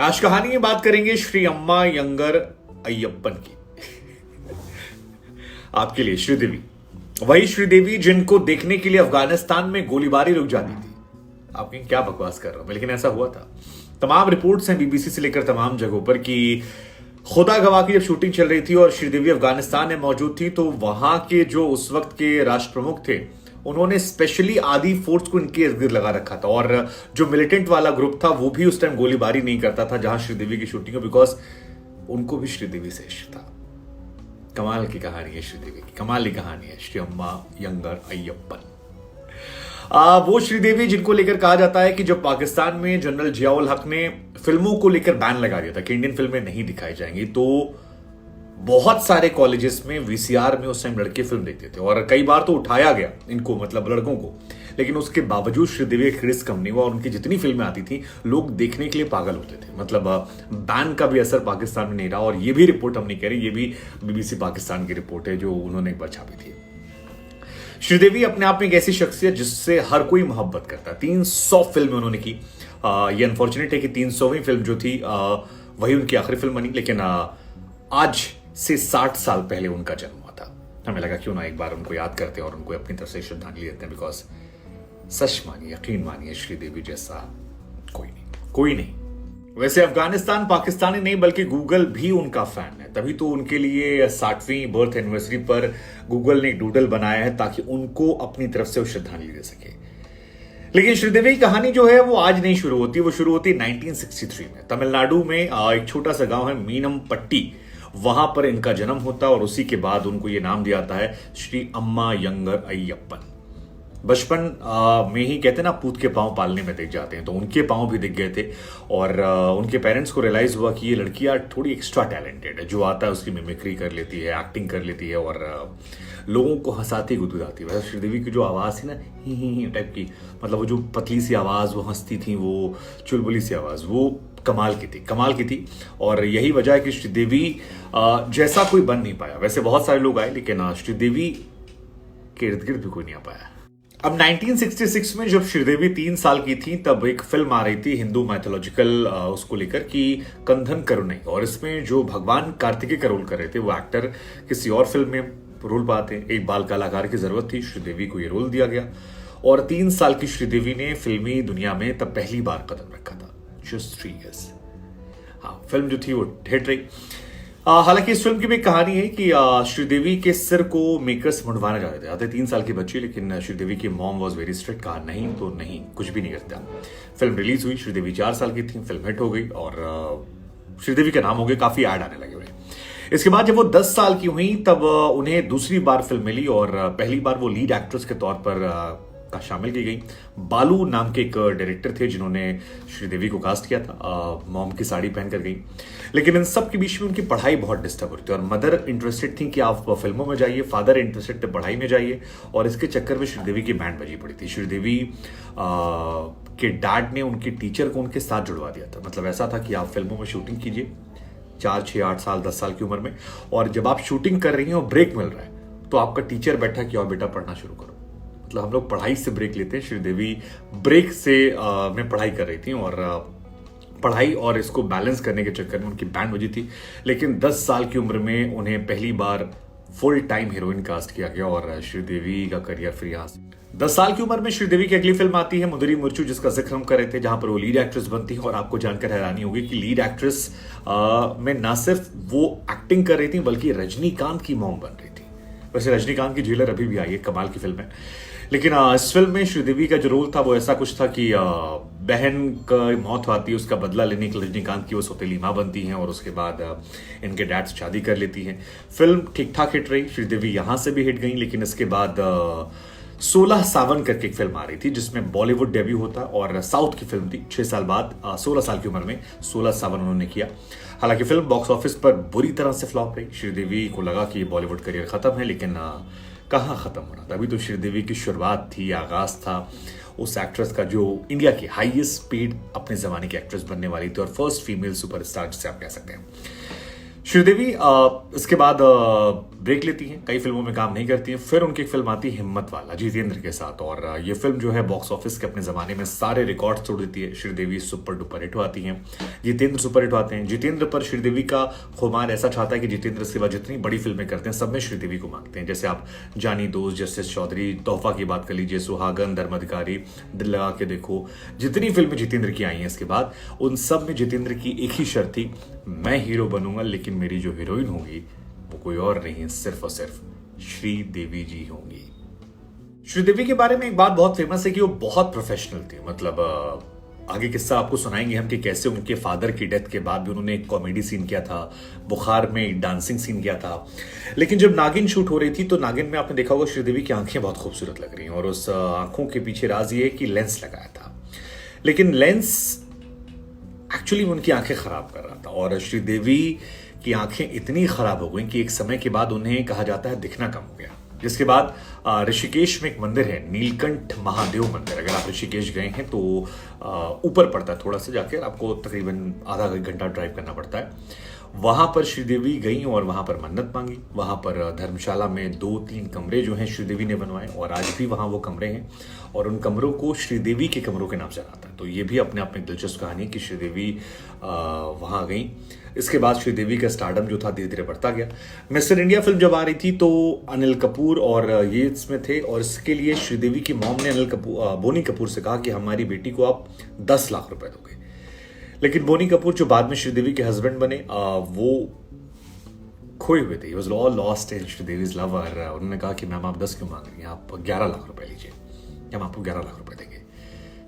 आज कहानी में बात करेंगे श्री अम्मा यंगर अय्यप्पन की। आपके लिए श्रीदेवी, वही श्रीदेवी जिनको देखने के लिए अफगानिस्तान में गोलीबारी रुक जाती थी। आप कहें क्या बकवास कर रहा हूं, लेकिन ऐसा हुआ था। तमाम रिपोर्ट्स हैं बीबीसी से लेकर तमाम जगहों पर कि खुदा गवाह की जब शूटिंग चल रही थी और श्रीदेवी अफगानिस्तान में मौजूद थी, तो वहां के जो उस वक्त के राष्ट्र प्रमुख थे, उन्होंने स्पेशली आदि फोर्स को इनके इर्द गिर्द लगा रखा था। और जो मिलिटेंट वाला ग्रुप था वो भी उस टाइम गोलीबारी नहीं करता था जहां श्रीदेवी की शूटिंग हो, बिकॉज उनको भी श्रीदेवी से इश्क था। कमाल की कहानी है श्रीदेवी की, कमाल की कहानी है श्री अम्मा यंगर अय्यप्पन। वो श्रीदेवी जिनको लेकर कहा जाता है कि जब पाकिस्तान में जनरल जियाउल हक ने फिल्मों को लेकर बैन लगा दिया था कि इंडियन फिल्में नहीं दिखाई जाएंगी, तो बहुत सारे कॉलेजेस में वीसीआर में उस टाइम लड़के फिल्म देखते थे और कई बार तो उठाया गया इनको, मतलब लड़कों को, लेकिन उसके बावजूद श्रीदेवी का क्रेज कम नहीं हुआ और उनकी जितनी फिल्में आती थी लोग देखने के लिए पागल होते थे। मतलब बैन का भी असर पाकिस्तान में नहीं रहा। और ये भी रिपोर्ट हम नहीं कह रहे, ये भी बीबीसी पाकिस्तान की रिपोर्ट है जो उन्होंने एक बार छापी थी। श्रीदेवी अपने आप में एक ऐसी शख्सियत जिससे हर कोई मोहब्बत करता है। 300 फिल्में उन्होंने की। ये अनफॉर्चुनेट है कि 300वीं फिल्म जो थी वही उनकी आखिरी फिल्म बनी, लेकिन आज से 60 साल पहले उनका जन्म हुआ था। हमें लगा क्यों ना एक बार उनको याद करते हैं और उनको अपनी तरफ से श्रद्धांजलि देते हैं, बिकॉज सच मानिए, यकीन मानिए, श्रीदेवी जैसा कोई नहीं। वैसे अफगानिस्तान पाकिस्तानी नहीं बल्कि गूगल भी उनका फैन है, तभी तो उनके लिए 60वीं बर्थ एनिवर्सरी पर गूगल ने एक डूडल बनाया है ताकि उनको अपनी तरफ से वो श्रद्धांजलि दे सके। लेकिन श्रीदेवी की कहानी जो है वो आज नहीं शुरू होती, वो शुरू होती 1963 में। तमिलनाडु में एक छोटा सा गांव है मीनमपट्टी, वहां पर इनका जन्म होता है और उसी के बाद उनको ये नाम दिया जाता है श्री अम्मा यंगर अय्यप्पन। बचपन में ही कहते हैं ना, पूत के पांव पालने में दिख जाते हैं, तो उनके पांव भी दिख गए थे और उनके पेरेंट्स को रियलाइज हुआ कि ये लड़की यार थोड़ी एक्स्ट्रा टैलेंटेड है, जो आता है उसकी मिमिक्री कर लेती है, एक्टिंग कर लेती है और लोगों को हंसाती गुदगुदाती है। वैसे श्रीदेवी की जो आवाज़ थी ना, ही टाइप की, मतलब वो जो पतली सी आवाज़, वो हंसती थी, वो चुलबुली सी आवाज़, वो कमाल की थी। और यही वजह है कि श्रीदेवी जैसा कोई बन नहीं पाया। वैसे बहुत सारे लोग आए, लेकिन श्रीदेवी के इर्द गिर्द भी कोई नहीं आ पाया। अब 1966 में जब श्रीदेवी 3 साल की थी, तब एक फिल्म आ रही थी हिंदू मैथोलॉजिकल उसको लेकर कि कंधन करुणई, और इसमें जो भगवान कार्तिकेय का रोल कर रहे थे वो एक्टर किसी और फिल्म में रोल पाते। एक बाल कलाकार की जरूरत थी, श्रीदेवी को ये रोल दिया गया और 3 साल की श्रीदेवी ने फिल्मी दुनिया में तब पहली बार कदम रखा था। Just 3 years। हाँ, फिल्म जो थी वो हिट रही। हालांकि इस फिल्म की भी एक कहानी है कि श्रीदेवी के सिर को मेकर्स मुंडवाना चाहते थे। आते 3 साल की बच्ची, लेकिन श्रीदेवी की मॉम वॉज वेरी स्ट्रिक्ट, कहा नहीं तो नहीं, कुछ भी नहीं करता। फिल्म रिलीज हुई, श्रीदेवी 4 साल की थी, फिल्म हिट हो गई और श्रीदेवी के नाम हो गए, काफी ऐड आने लगे उन्हें। इसके बाद जब वो 10 साल की हुई तब उन्हें दूसरी बार फिल्म मिली और पहली बार वो लीड एक्ट्रेस के तौर पर का शामिल की गई। बालू नाम के एक डायरेक्टर थे जिन्होंने श्रीदेवी को कास्ट किया था। मॉम की साड़ी पहनकर गई, लेकिन इन सब के बीच में उनकी पढ़ाई बहुत डिस्टर्ब हो रही थी और मदर इंटरेस्टेड थी कि आप फिल्मों में जाइए, फादर इंटरेस्टेड थे पढ़ाई में जाइए, और इसके चक्कर में श्रीदेवी की बैंड बजी पड़ी थी। श्रीदेवी के डैड ने उनके टीचर को उनके साथ जुड़वा दिया था। मतलब ऐसा था कि आप फिल्मों में शूटिंग कीजिए 4, 6, 8 साल, 10 साल की उम्र में, और जब आप शूटिंग कर रही हैं और ब्रेक मिल रहा है तो आपका टीचर बैठा कि और बेटा पढ़ना शुरू करो। मतलब हम लोग पढ़ाई से ब्रेक लेते हैं, श्रीदेवी ब्रेक से में पढ़ाई कर रही थी और पढ़ाई और इसको बैलेंस करने के चक्कर में उनकी बैंड बजी थी। लेकिन 10 साल की उम्र में उन्हें पहली बार फुल टाइम हीरोइन कास्ट किया गया और श्रीदेवी का करियर फिर यहाँ से 10 साल की उम्र में श्रीदेवी की अगली फिल्म आती है मुंदरी मुर्चू, जिसका जिक्र हम कर रहे थे, जहां पर वो लीड एक्ट्रेस बनती है। और आपको जानकर हैरानी होगी कि लीड एक्ट्रेस में ना सिर्फ वो एक्टिंग कर रही थी बल्कि रजनीकांत की मॉम बन रही थी। वैसे रजनीकांत की जेलर अभी भी आई है, कमाल की फिल्म है। लेकिन इस फिल्म में श्रीदेवी का जो रोल था वो ऐसा कुछ था कि बहन का मौत आती है, उसका बदला लेने के लिए रजनीकांत की वो सौतेली मां बनती हैं और उसके बाद इनके डैड से शादी कर लेती हैं। फिल्म ठीक ठाक हिट रही, श्रीदेवी यहां से भी हिट गई, लेकिन इसके बाद 16 सावन करके एक फिल्म आ रही थी जिसमें बॉलीवुड डेब्यू होता और साउथ की फिल्म थी। 6 साल बाद 16 साल की उम्र में 16 सावन उन्होंने किया। हालांकि फिल्म बॉक्स ऑफिस पर बुरी तरह से फ्लॉप रही। श्रीदेवी को लगा कि बॉलीवुड करियर खत्म है, लेकिन कहाँ खत्म हो रहा था। अभी तो श्रीदेवी की शुरुआत थी, आगाज था उस एक्ट्रेस का जो इंडिया की हाईएस्ट पेड अपने जमाने की एक्ट्रेस बनने वाली थी और फर्स्ट फीमेल सुपरस्टार जिसे आप कह सकते हैं। श्रीदेवी इसके बाद ब्रेक लेती हैं, कई फिल्मों में काम नहीं करती हैं। फिर उनकी एक फिल्म आती है हिम्मत वाला जितेंद्र के साथ, और ये फिल्म जो है बॉक्स ऑफिस के अपने जमाने में सारे रिकॉर्ड तोड़ देती है। श्रीदेवी सुपर डुपर हिट आती हैं, जितेंद्र सुपर हिट आते हैं। जितेंद्र पर श्रीदेवी का खुमार ऐसा चाहता है कि जितेंद्र इसके बाद जितनी बड़ी फिल्में करते हैं सब में श्रीदेवी को मांगते हैं। जैसे आप जानी दोस्त, जस्टिस चौधरी, तोहफा की बात कर लीजिए, सुहागन, धर्माधिकारी, दिल लगा के देखो, जितनी फिल्में जितेंद्र की आई हैं इसके बाद, उन सब में जितेंद्र की एक ही शर्त थी, मैं हीरो बनूंगा लेकिन मेरी जो हीरोइन होगी वो कोई और नहीं, सिर्फ और सिर्फ श्रीदेवी जी होंगी। श्रीदेवी के बारे में एक बात बहुत फेमस है कि वो बहुत प्रोफेशनल थी। मतलब आगे किस्सा आपको सुनाएंगे हम कि कैसे उनके फादर की डेथ के बाद भी उन्होंने एक कॉमेडी सीन किया था, बुखार में एक डांसिंग सीन किया था। लेकिन जब नागिन शूट हो रही थी तो नागिन में आपने देखा होगा श्रीदेवी की आंखें बहुत खूबसूरत लग रही हैं, और उस आंखों के पीछे राज ये है कि लेंस लगाया था, लेकिन लेंस एक्चुअली उनकी आंखें खराब कर रहा था, और श्रीदेवी की आंखें इतनी खराब हो गई कि एक समय के बाद उन्हें कहा जाता है दिखना कम हो गया। जिसके बाद ऋषिकेश में एक मंदिर है, नीलकंठ महादेव मंदिर। अगर आप ऋषिकेश गए हैं तो ऊपर पड़ता है, थोड़ा सा जाकर आपको तकरीबन आधा घंटा ड्राइव करना पड़ता है। वहां पर श्रीदेवी गई और वहां पर मन्नत मांगी। वहां पर धर्मशाला में 2-3 कमरे जो हैं श्रीदेवी ने बनवाए, और आज भी वहां वो कमरे हैं, और उन कमरों को श्रीदेवी के कमरों के नाम से आता है। तो ये भी अपने आप में दिलचस्प कहानी है कि श्रीदेवी वहां गई। इसके बाद श्रीदेवी का स्टारडम जो था धीरे धीरे बढ़ता गया। मिस्टर इंडिया फिल्म जब आ रही थी तो अनिल कपूर और ये इसमें थे, और इसके लिए श्रीदेवी की मॉम ने बोनी कपूर से कहा कि हमारी बेटी को आप 10 लाख रुपए दोगे। लेकिन बोनी कपूर जो बाद में श्रीदेवी के हस्बैंड बने, वो खोए हुए थे, was all lost in Sridevi's love. उन्होंने कहा कि मैम आप 10 क्यों मांग रही हैं, आप 11 लाख रुपए लीजिए, हम आपको 11 लाख रुपए देंगे।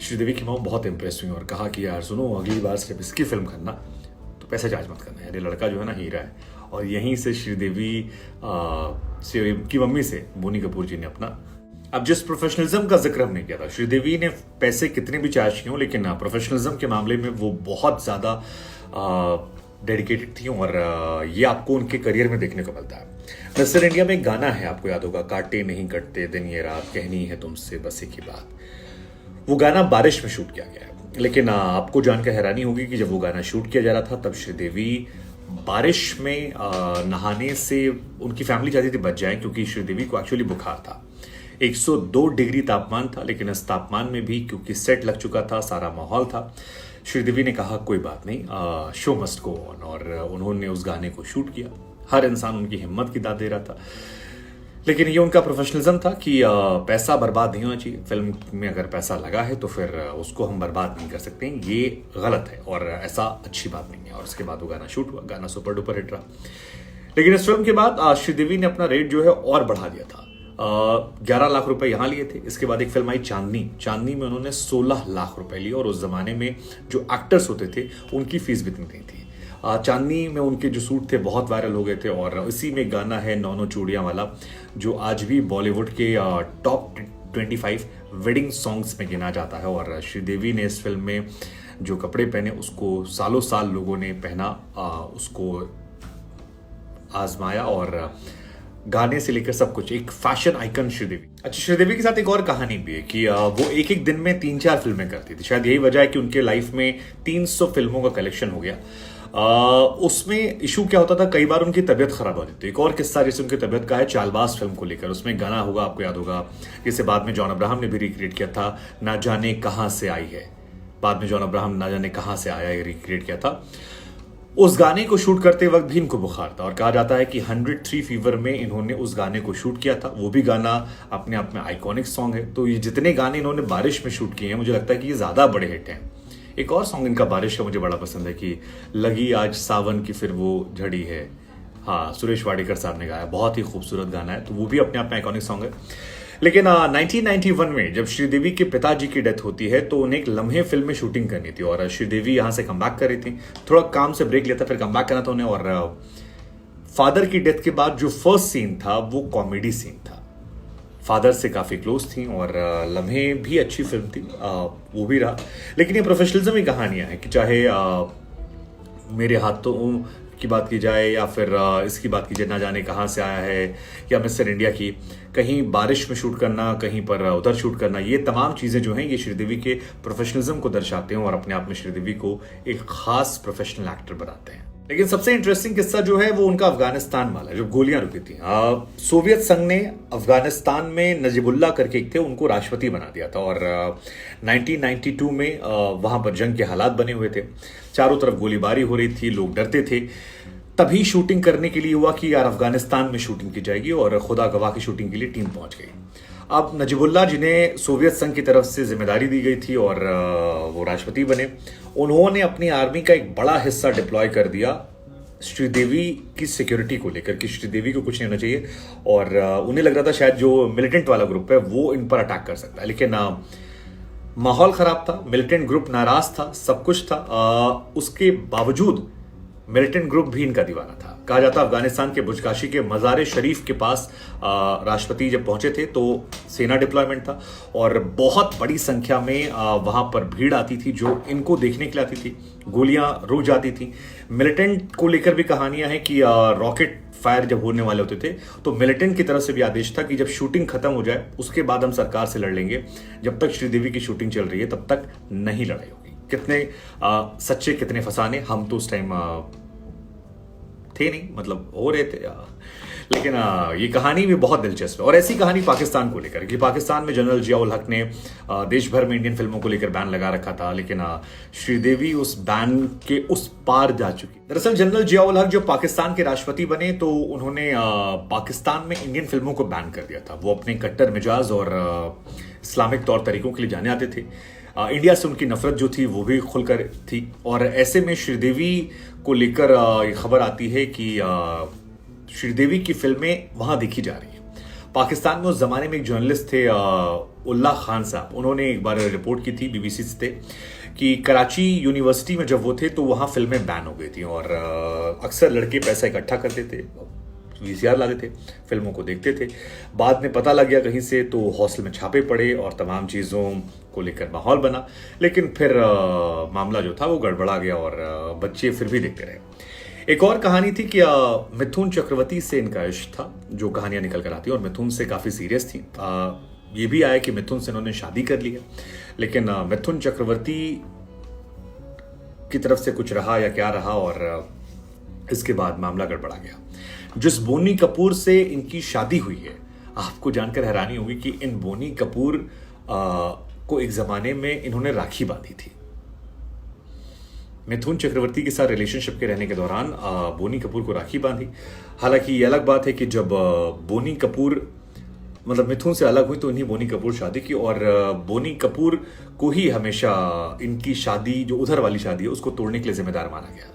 श्रीदेवी की मॉम बहुत इंप्रेस हुई और कहा कि यार सुनो, अगली बार जब इसकी फिल्म करना तो पैसा चार्ज मत करना, यार ये लड़का जो है ना हीरा है। और यहीं से श्रीदेवी की मम्मी से बोनी कपूर जी ने अपना, अब जिस प्रोफेशनलिज्म का जिक्र हमने किया था, श्रीदेवी ने पैसे कितने भी चार्ज किए हों, लेकिन प्रोफेशनलिज्म के मामले में वो बहुत ज्यादा डेडिकेटेड थी, और ये आपको उनके करियर में देखने को मिलता है। मिस्टर इंडिया में एक गाना है, आपको याद होगा, काटे नहीं कटते दिन ये रात, कहनी है तुमसे बस एक ही बात। वो गाना बारिश में शूट किया गया है, लेकिन आपको जानकर हैरानी होगी कि जब वो गाना शूट किया जा रहा था तब श्रीदेवी बारिश में नहाने से उनकी फैमिली चाहती थी बच जाए, क्योंकि श्रीदेवी को एक्चुअली बुखार था। 102 डिग्री तापमान था, लेकिन इस तापमान में भी क्योंकि सेट लग चुका था, सारा माहौल था, श्रीदेवी ने कहा कोई बात नहीं, शो मस्ट गो ऑन, और उन्होंने उस गाने को शूट किया। हर इंसान उनकी हिम्मत की दाद दे रहा था, लेकिन ये उनका प्रोफेशनलिज्म था कि पैसा बर्बाद नहीं होना चाहिए। फिल्म में अगर पैसा लगा है तो फिर उसको हम बर्बाद नहीं कर सकते, ये गलत है और ऐसा अच्छी बात नहीं है। और उसके बाद वो गाना शूट हुआ, गाना सुपर डुपर हिट रहा। लेकिन इस फिल्म के बाद श्रीदेवी ने अपना रेट जो है और बढ़ा दिया था। 11 लाख रुपए यहां लिए थे। इसके बाद एक फिल्म आई चांदनी में उन्होंने 16 लाख रुपए लिए, और उस जमाने में जो एक्टर्स होते थे उनकी फीस भी इतनी नहीं थी। चांदनी में उनके जो सूट थे बहुत वायरल हो गए थे, और इसी में गाना है नौ नौ चूड़ियां वाला, जो आज भी बॉलीवुड के टॉप 25 वेडिंग सॉन्ग्स में गिना जाता है। और श्रीदेवी ने इस फिल्म में जो कपड़े पहने उसको सालों साल लोगों ने पहना, उसको आजमाया, और गाने से लेकर सब कुछ एक फैशन आइकन श्रीदेवी। अच्छा, श्रीदेवी के साथ एक और कहानी भी है कि वो एक दिन में 3-4 फिल्में करती थी। शायद यही वजह है कि उनके लाइफ में 300 फिल्मों का कलेक्शन हो गया। उसमें इशू क्या होता था, कई बार उनकी तबीयत खराब होती थी। एक और किस्सा जैसे उनकी तबीयत का है चालबाज फिल्म को लेकर, उसमें गाना होगा, आपको याद होगा, जिसे बाद में जॉन अब्राहम ने भी रिक्रिएट किया था, ना जाने कहां से आई है। बाद में जॉन अब्राहम ना जाने कहां से आया है रिक्रिएट किया था। उस गाने को शूट करते वक्त भी इनको बुखार था, और कहा जाता है कि 103 फीवर में इन्होंने उस गाने को शूट किया था। वो भी गाना अपने आप में आइकॉनिक सॉन्ग है। तो ये जितने गाने इन्होंने बारिश में शूट किए हैं, मुझे लगता है कि ये ज्यादा बड़े हिट हैं। एक और सॉन्ग इनका बारिश का मुझे बड़ा पसंद है कि लगी आज सावन की फिर वो झड़ी है, हाँ, सुरेश वाडेकर साहब ने गाया, बहुत ही खूबसूरत गाना है। तो वो भी अपने आप में आइकॉनिक सॉन्ग है। लेकिन 1991 में जब श्रीदेवी के पिताजी की डेथ होती है तो उन्हें एक लम्हे फिल्म में शूटिंग करनी थी, और श्रीदेवी यहां से कम बैक कर रही थी। थोड़ा काम से ब्रेक लेता, फिर कम बैक करना था उन्हें। और फादर की डेथ के बाद जो फर्स्ट सीन था वो कॉमेडी सीन था। फादर से काफी क्लोज थी, और लम्हे भी अच्छी फिल्म थी, वो भी रहा। लेकिन ये प्रोफेशनलिज्म की कहानियां हैं कि चाहे मेरे हाथों की बात की जाए, या फिर इसकी बात की जाए, ना जाने कहां से आया है, या मिस्टर इंडिया की, कहीं बारिश में शूट करना, कहीं पर उधर शूट करना, ये तमाम चीजें जो हैं ये श्रीदेवी के प्रोफेशनलिज्म को दर्शाते हैं, और अपने आप में श्रीदेवी को एक खास प्रोफेशनल एक्टर बनाते हैं। लेकिन सबसे इंटरेस्टिंग किस्सा जो है वो उनका अफगानिस्तान वाला, जो गोलियां रुकी थी। सोवियत संघ ने अफगानिस्तान में नजीबुल्ला करके एक थे, उनको राष्ट्रपति बना दिया था और 1992 में वहां पर जंग के हालात बने हुए थे, चारों तरफ गोलीबारी हो रही थी, लोग डरते थे। तभी शूटिंग करने के लिए हुआ कि यार अफगानिस्तान में शूटिंग की जाएगी और खुदा गवाह की शूटिंग के लिए टीम पहुंच गई। अब नजीबुल्ला, जिन्हें सोवियत संघ की तरफ से जिम्मेदारी दी गई थी और वो राष्ट्रपति बने, उन्होंने अपनी आर्मी का एक बड़ा हिस्सा डिप्लॉय कर दिया श्रीदेवी की सिक्योरिटी को लेकर कि श्रीदेवी को कुछ नहीं होना चाहिए, और उन्हें लग रहा था शायद जो मिलिटेंट वाला ग्रुप है वो इन पर अटैक कर सकता है। लेकिन माहौल खराब था, मिलिटेंट ग्रुप नाराज था, सब कुछ था, उसके बावजूद मिलिटेंट ग्रुप भी इनका दीवाना था। कहा जाता अफगानिस्तान के बुजकाशी के मज़ार शरीफ के पास राष्ट्रपति जब पहुंचे थे तो सेना डिप्लॉयमेंट था और बहुत बड़ी संख्या में वहां पर भीड़ आती थी जो इनको देखने के लिए आती थी। गोलियां रुक जाती थी। मिलिटेंट को लेकर भी कहानियां हैं कि रॉकेट फायर जब होने वाले होते थे तो मिलिटेंट की तरफ से भी आदेश था कि जब शूटिंग खत्म हो जाए उसके बाद हम सरकार से लड़ लेंगे, जब तक श्रीदेवी की शूटिंग चल रही है तब तक नहीं लड़ाई होगी। कितने सच्चे कितने फसाने, हम तो उस टाइम थे नहीं, मतलब हो रहे थे। लेकिन ये कहानी भी बहुत दिलचस्प है। और ऐसी कहानी पाकिस्तान को लेकर कि पाकिस्तान में जनरल जियाउल हक ने देश भर में इंडियन फिल्मों को लेकर बैन लगा रखा था, लेकिन श्रीदेवी उस बैन के उस पार जा चुकी। दरअसल जनरल जियाउल हक जब पाकिस्तान के राष्ट्रपति बने तो उन्होंने पाकिस्तान में इंडियन फिल्मों को बैन कर दिया था। वो अपने कट्टर मिजाज और इस्लामिक तौर तरीकों के लिए जाने आते थे। इंडिया से उनकी नफरत जो थी वो भी खुलकर थी, और ऐसे में श्रीदेवी को लेकर ये खबर आती है कि श्रीदेवी की फिल्में वहां देखी जा रही है। पाकिस्तान में उस जमाने में एक जर्नलिस्ट थे उल्ला खान साहब, उन्होंने एक बार रिपोर्ट की थी बीबीसी से कि कराची यूनिवर्सिटी में जब वो थे तो वहां फिल्में बैन हो गई थी और अक्सर लड़के पैसा इकट्ठा करते थे, वीसीआर लाते थे, फिल्मों को देखते थे। बाद में पता लग गया कहीं से तो हॉस्टल में छापे पड़े और तमाम चीज़ों को लेकर माहौल बना, लेकिन फिर मामला जो था वो गड़बड़ा गया और बच्चे फिर भी देखते रहे। एक और कहानी थी कि मिथुन चक्रवर्ती से इनका इश्क था, जो कहानियां निकल कर आती और मिथुन से काफ़ी सीरियस थी। ये भी आया कि मिथुन से इन्होंने शादी कर ली है, लेकिन मिथुन चक्रवर्ती की तरफ से कुछ रहा या क्या रहा और इसके बाद मामला गड़बड़ा गया। जिस बोनी कपूर से इनकी शादी हुई है, आपको जानकर हैरानी होगी कि इन बोनी कपूर को एक जमाने में इन्होंने राखी बांधी थी। मिथुन चक्रवर्ती के साथ रिलेशनशिप के रहने के दौरान बोनी कपूर को राखी बांधी। हालांकि ये अलग बात है कि जब बोनी कपूर मतलब मिथुन से अलग हुई तो इन्हीं बोनी कपूर शादी की, और बोनी कपूर को ही हमेशा इनकी शादी, जो उधर वाली शादी है, उसको तोड़ने के लिए जिम्मेदार माना गया।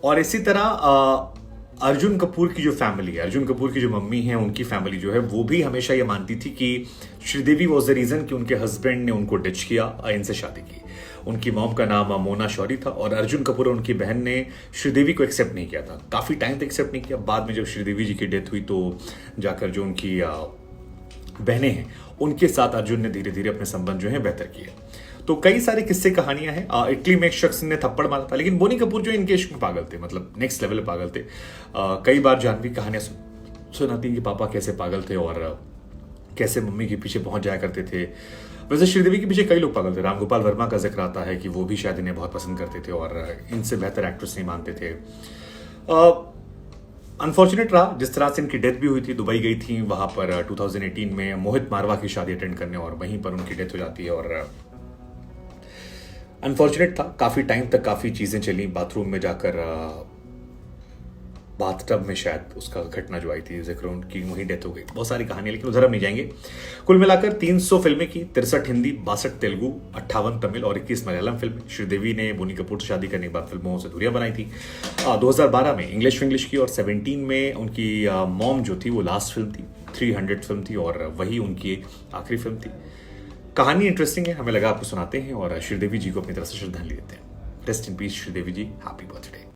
और इसी तरह अर्जुन कपूर की जो फैमिली है, अर्जुन कपूर की जो मम्मी है, उनकी फैमिली जो है वो भी हमेशा ये मानती थी कि श्रीदेवी वॉज द रीजन कि उनके हस्बैंड ने उनको डिच किया, इनसे शादी की। उनकी मॉम का नाम मोना शौरी था और अर्जुन कपूर और उनकी बहन ने श्रीदेवी को एक्सेप्ट नहीं किया था, काफी टाइम तक एक्सेप्ट नहीं किया। बाद में जब श्रीदेवी जी की डेथ हुई तो जाकर जो उनकी बहनें हैं उनके साथ अर्जुन ने धीरे धीरे अपने संबंध जो है बेहतर किए। तो कई सारे किस्से कहानियां हैं। इटली में एक शख्स ने थप्पड़ मारा था, लेकिन बोनी कपूर जो इनके इश्क में पागल थे, मतलब नेक्स्ट लेवल पागल थे। कई बार जानवी कहानियां सुनाती कि पापा कैसे पागल थे और कैसे मम्मी के पीछे पहुंच जाया करते थे। वैसे श्रीदेवी के पीछे कई लोग पागल थे। रामगोपाल वर्मा का जिक्र आता है कि वो भी शायद इन्हें बहुत पसंद करते थे और इनसे बेहतर एक्ट्रेस नहीं मानते थे। अनफॉर्चुनेट रहा जिस तरह से इनकी डेथ भी हुई थी। दुबई गई थी, वहां पर 2018 में मोहित मारवा की शादी अटेंड करने और वहीं पर उनकी डेथ हो जाती है। और अनफॉर्चुनेट था, काफी टाइम तक काफी चीजें चली। बाथरूम में जाकर बाथटब में शायद उसका घटना जो आई थी जिक्र उनकी, वहीं डेथ हो गई। बहुत सारी कहानियां, लेकिन उधर हम नहीं जाएंगे। कुल मिलाकर 300 फिल्में की, 63 हिंदी, 62 तेलुगु, 58 तमिल और 21 मलयालम फिल्में। श्रीदेवी ने बोनी कपूर से शादी करने के बाद फिल्मों से दूरियां बनाई थी। 2012 में इंग्लिश की और 17 में उनकी मॉम जो थी वो लास्ट फिल्म थी, 300 फिल्म थी और वही उनकी आखिरी फिल्म थी। कहानी इंटरेस्टिंग है, हमें लगा आपको सुनाते हैं और श्रीदेवी जी को अपनी तरफ से श्रद्धांजलि देते हैं। Rest in peace Sridevi ji, happy birthday.